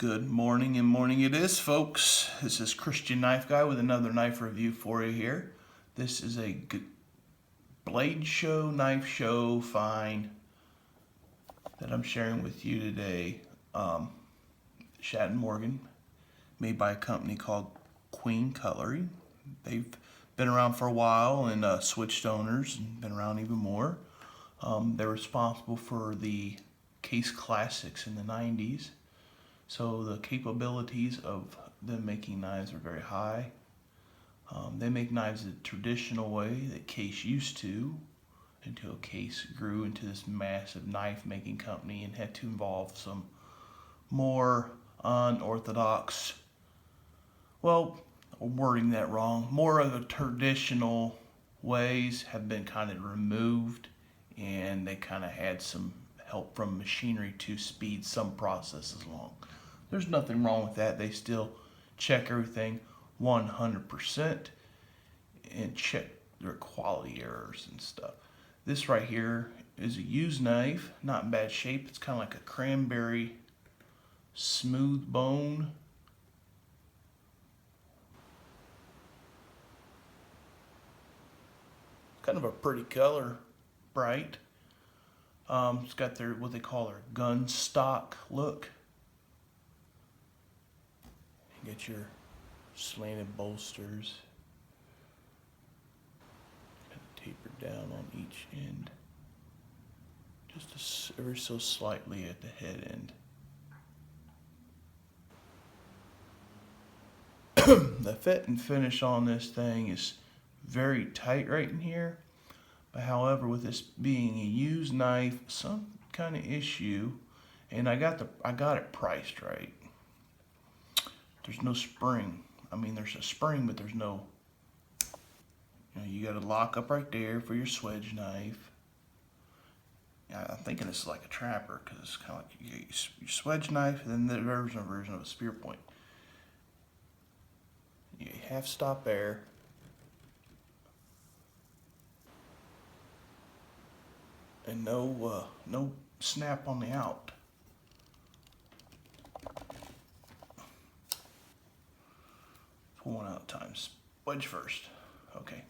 Good morning, and morning it is, folks. This is Christian Knife Guy with another knife review for you here. This is a good blade show, knife show find that I'm sharing with you today. Schatt and Morgan, made by a company called Queen Cutlery. They've been around for a while and switched owners and been around even more. They're responsible for the Case Classics in the 90s. So the capabilities of them making knives are very high. They make knives the traditional way that Case used to, until Case grew into this massive knife making company and had to involve some more unorthodox, well, wording that wrong, more of the traditional ways have been kind of removed, and they kind of had some help from machinery to speed some processes along. There's nothing wrong with that. They still check everything 100% and check their quality errors and stuff. This right here is a used knife, not in bad shape. It's kind of like a cranberry smooth bone. Kind of a pretty color, bright. It's got their what they call their Gunstock look. You get your slanted bolsters, kind of tapered down on each end, just ever so slightly at the head end. The fit and finish on this thing is very tight right in here, but however, with this being a used knife, some kind of issue, and I got it priced right. There's no spring. I mean, there's a spring, but there's no, you got to lock up right there for your swedge knife. Yeah, I'm thinking this is like a trapper, because it's kind of like you get your swedge knife, and then there's a version of a spear point. You half stop there. And no snap on the out. Pull one out at a time. Wedge first. Okay.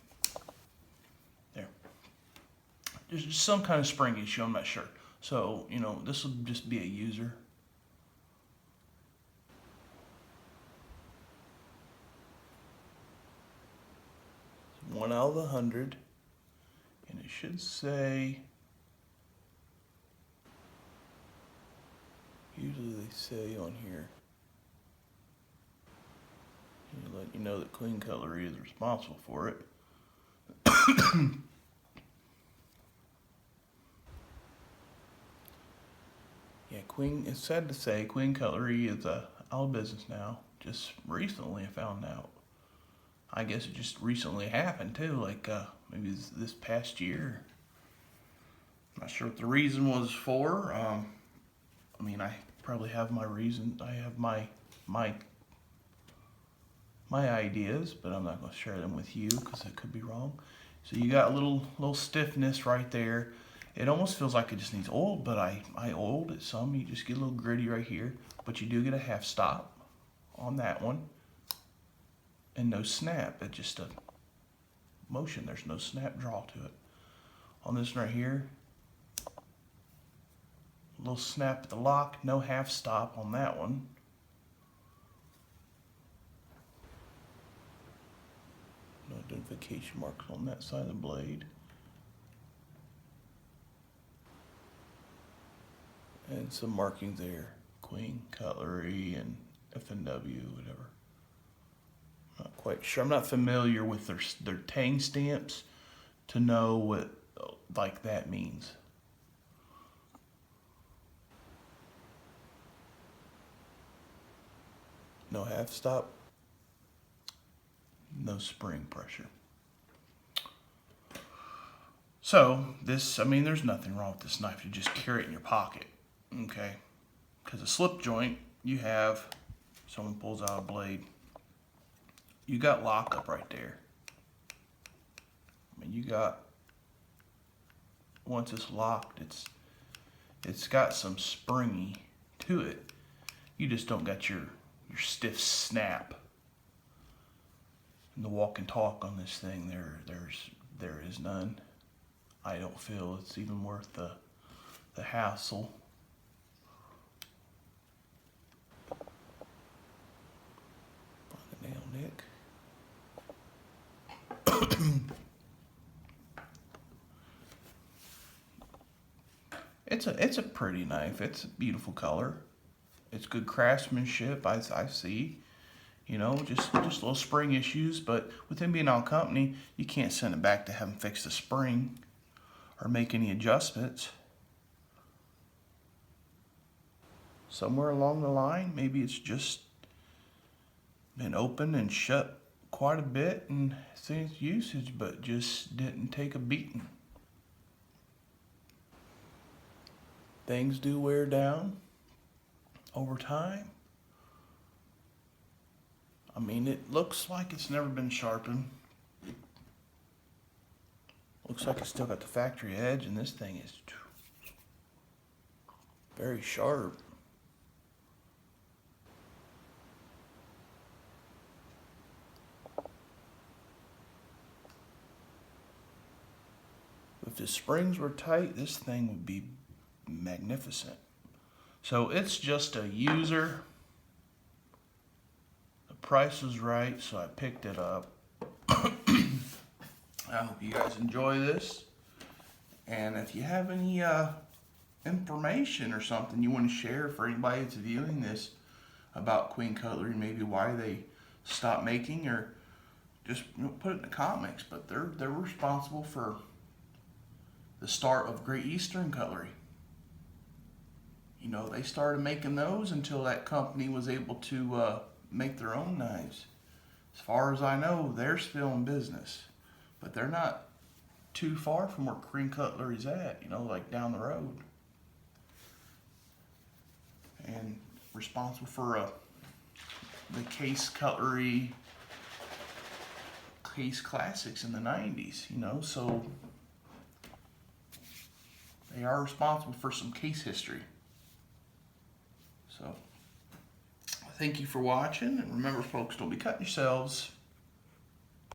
There. There's just some kind of spring issue, I'm not sure. So, this will just be a user. One out of 100. And it should say, usually they say on here, let you know that Queen Cutlery is responsible for it. Yeah, it's sad to say, Queen Cutlery is out of business now. Just recently I found out. I guess it just recently happened too, like maybe this past year. I'm not sure what the reason was for. I mean, I probably have my reason. I have my ideas, but I'm not going to share them with you because it could be wrong. So you got a little stiffness right there. It almost feels like it just needs oil, but I oiled it some. You just get a little gritty right here, but you do get a half stop on that one, and no snap. It's just a motion. There's no snap draw to it. On this one right here, a little snap at the lock, no half stop on that one. No identification marks on that side of the blade. And some markings there, Queen Cutlery and FNW, whatever. Not quite sure. I'm not familiar with their tang stamps to know what like that means. No half stop. No spring pressure. So this, there's nothing wrong with this knife. You just carry it in your pocket, okay? Because a slip joint, you have, someone pulls out a blade, you got lockup right there. You got, once it's locked, it's got some springy to it. You just don't got your stiff snap. And the walk and talk on this thing, there is none. I don't feel it's even worth the hassle. Find the nail nick. It's a pretty knife. It's a beautiful color. It's good craftsmanship. I see. You know, just little spring issues, but with them being on company, you can't send it back to have them fix the spring or make any adjustments. Somewhere along the line, maybe it's just been open and shut quite a bit and seen its usage, but just didn't take a beating. Things do wear down over time. I mean, it looks like it's never been sharpened. Looks like it's still got the factory edge, and this thing is very sharp. If the springs were tight, this thing would be magnificent. So it's just a user. The price was right, so I picked it up. I hope you guys enjoy this. And if you have any information or something you want to share for anybody that's viewing this about Queen Cutlery, maybe why they stopped making, or just put it in the comments. But they're responsible for the start of Great Eastern Cutlery. You know, they started making those until that company was able to make their own knives. As far as I know, they're still in business, but they're not too far from where Queen Cutlery's at, you know, like down the road. And responsible for the case cutlery, case classics in the 90s, you know, so they are responsible for some case history. So, thank you for watching, and remember, folks, don't be cutting yourselves.